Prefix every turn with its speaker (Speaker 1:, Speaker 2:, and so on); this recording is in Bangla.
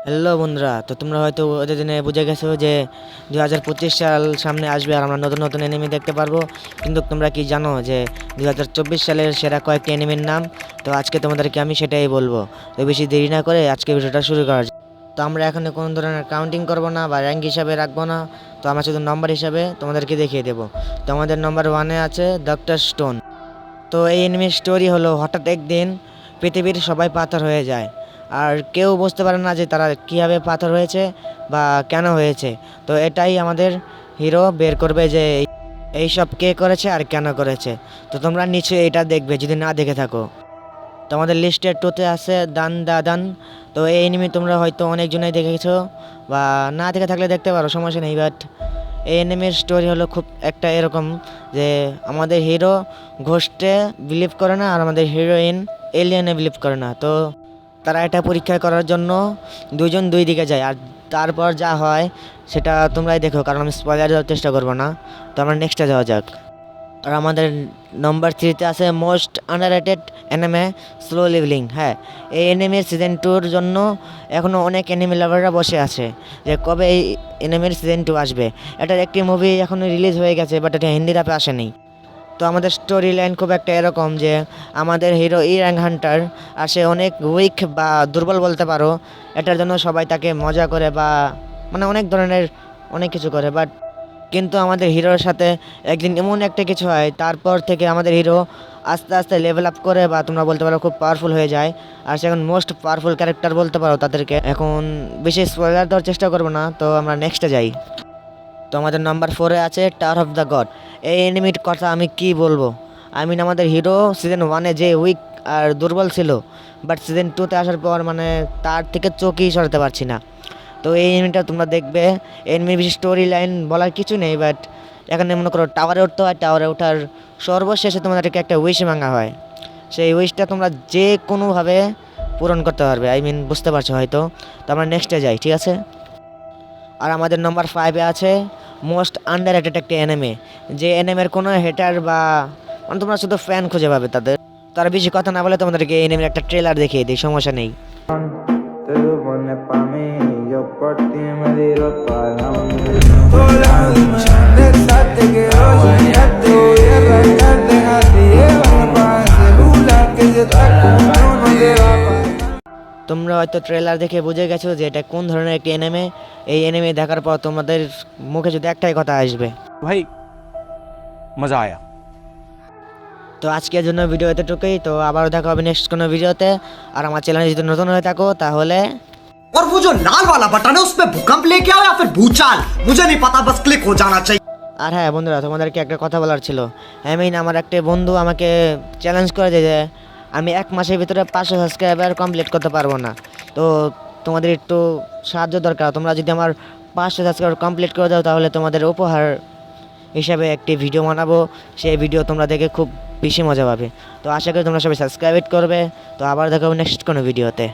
Speaker 1: হ্যালো বন্ধুরা, তো তোমরা হয়তো ওদের দিনে বুঝে গেছো যে 2025 সাল সামনে আসবে আর আমরা নতুন নতুন এনিমি দেখতে পারবো। কিন্তু তোমরা কি জানো যে 2024 সালের সেরা কয়েকটি এনিমির নাম? তো আজকে তোমাদেরকে আমি সেটাই বলবো। তো বেশি দেরি না করে আজকে ভিডিওটা শুরু করা যাক। তো আমরা এখানে কোনো ধরনের কাউন্টিং করবো না বা র্যাঙ্ক হিসাবে রাখবো না, তো আমরা শুধু নম্বর হিসাবে তোমাদেরকে দেখিয়ে দেবো। তো আমাদের নম্বর 1-এ আছে ডক্টর স্টোন। তো এই এনিমির স্টোরি হলো, হঠাৎ একদিন পৃথিবীর সবাই পাথর হয়ে যায় আর কেউ বুঝতে পারে না যে তারা কীভাবে পাথর হয়েছে বা কেন হয়েছে। তো এটাই আমাদের হিরো বের করবে যে এই সব কে করেছে আর কেন করেছে। তো তোমরা নিচে এটা দেখবে যদি না দেখে থাকো। তো আমাদের লিস্টের 2-তে আছে দান দাদান। তো এই এনিমি তোমরা হয়তো অনেকজনেই দেখেছো বা না দেখে থাকলে দেখতে পারো, সমস্যা নেই। বাট এই এনিমির স্টোরি হলো খুব একটা এরকম যে আমাদের হিরো ঘোস্টে বিলিভ করে না আর আমাদের হিরোইন এলিয়েনে বিলিভ করে না। তো তারা এটা পরীক্ষা করার জন্য দুইজন দুই দিকে যায় আর তারপর যা হয় সেটা তোমরাই দেখো, কারণ আমি স্পয়লার দেওয়ার চেষ্টা করবো না। তো আমরা নেক্সটে যাওয়া যাক। আর আমাদের নম্বর 3-তে আছে মোস্ট আন্ডাররেটেড এনিমে স্লো লিভলিং। হ্যাঁ, এই এনিমির সিজন 2-র জন্য এখনও অনেক এনিমি লাভাররা বসে আছে যে কবে এই এনিমির সিজন 2 আসবে। এটার একটি মুভি এখনও রিলিজ হয়ে গেছে, বাট এটা হিন্দি রাপে আসেনি। তো আমাদের স্টোরি লাইন খুব একটা এরকম যে আমাদের হিরো র্যাঙ্ক হান্টার আর সে অনেক উইক বা দুর্বল বলতে পারো। এটার জন্য সবাই তাকে মজা করে বা মানে অনেক ধরনের অনেক কিছু করে। বাট কিন্তু আমাদের হিরোর সাথে একদিন এমন একটা কিছু হয়, তারপর থেকে আমাদের হিরো আস্তে আস্তে লেভেল আপ করে বা তোমরা বলতে পারো খুব পাওয়ারফুল হয়ে যায়। আর সে এখন মোস্ট পাওয়ারফুল ক্যারেক্টার বলতে পারো তাদেরকে। এখন বেশি স্পয়লার দেওয়ার চেষ্টা করবো না, তো আমরা নেক্সটে যাই। তো আমাদের নাম্বার 4-এ আছে টাওয়ার অফ দ্য গড। এই এনিমির কথা আমি কি বলবো। আমাদের হিরো সিজন 1-এ যে উইক আর দুর্বল ছিল, বাট সিজন 2-তে আসার পর মানে তার থেকে চোখই সরাতে পারছি না। তো এই এনিমিটা তোমরা দেখবে, এনিমির বেশি স্টোরি লাইন বলার কিছু নেই। বাট এখানে মনে করো টাওয়ারে উঠতে হয়, টাওয়ারে ওঠার সর্বশেষে তোমাদেরকে একটা উইশ মাঙ্গা হয়। সেই উইশটা তোমরা যে কোনোভাবে পূরণ করতে পারবে, বুঝতে পারছো হয়তো। তো আমরা নেক্সটে যাই, ঠিক আছে। আর আমাদের নম্বর 5-এ আছে মোস্ট আন্ডাররেটেড একটা এনিমে, যে এনিমের কোনো হেটার বা মানে তোমরা শুধু ফ্যান খুঁজে পাবে তাদের। তারা বেশি কথা না বলে তোমাদেরকে এই এনিমের একটা ট্রেলার দেখিয়ে দিই, সমস্যা নেই।
Speaker 2: Te lo pones pa' mí, yo por ti me tiro pa' la Hola, besarte que hoy soñaste, voy a arrancar, dejarte llevar pa' celular que se está como no te va pa'.
Speaker 1: তোমরা হয়তো ট্রেলার দেখে বুঝে গেছো যে এটা কোন ধরনের একটি এনিমে। এই এনিমে দেখার পর তোমাদের মুখে যদি একটাই কথা আসবে,
Speaker 3: ভাই মজা আয়া।
Speaker 1: তো আজকের জন্য ভিডিও এতটুকুই। তো আবারও দেখা হবে নেক্সট কোনো ভিডিওতে। আর আমার চ্যানেলে যদি নতুন হয়ে থাকো তাহলে
Speaker 4: और वो जो लाल वाला बटन है उसपे भूकंप लेके आओ या फिर भूचाल, मुझे नहीं पता, बस क्लिक हो जाना चाहिए।
Speaker 1: আর হ্যাঁ বন্ধুরা, তোমাদেরকে একটা কথা বলার ছিল। আমার একটা বন্ধু আমাকে চ্যালেঞ্জ করে যে আমি 1 মাসের ভিতরে 500 সাবস্ক্রাইবার কমপ্লিট করতে পারবো না। তো তোমাদের একটু সাহায্য দরকার। তোমরা যদি আমার 500 সাবস্ক্রাইবার কমপ্লিট করে দাও তাহলে তোমাদের উপহার হিসাবে একটি ভিডিও বানাবো। সেই ভিডিও তোমরা দেখে খুব বেশি মজা পাবে। তো আশা করি তোমরা সবাই সাবস্ক্রাইব করবে। তো আবার দেখা হবে নেক্সট কোনো ভিডিওতে।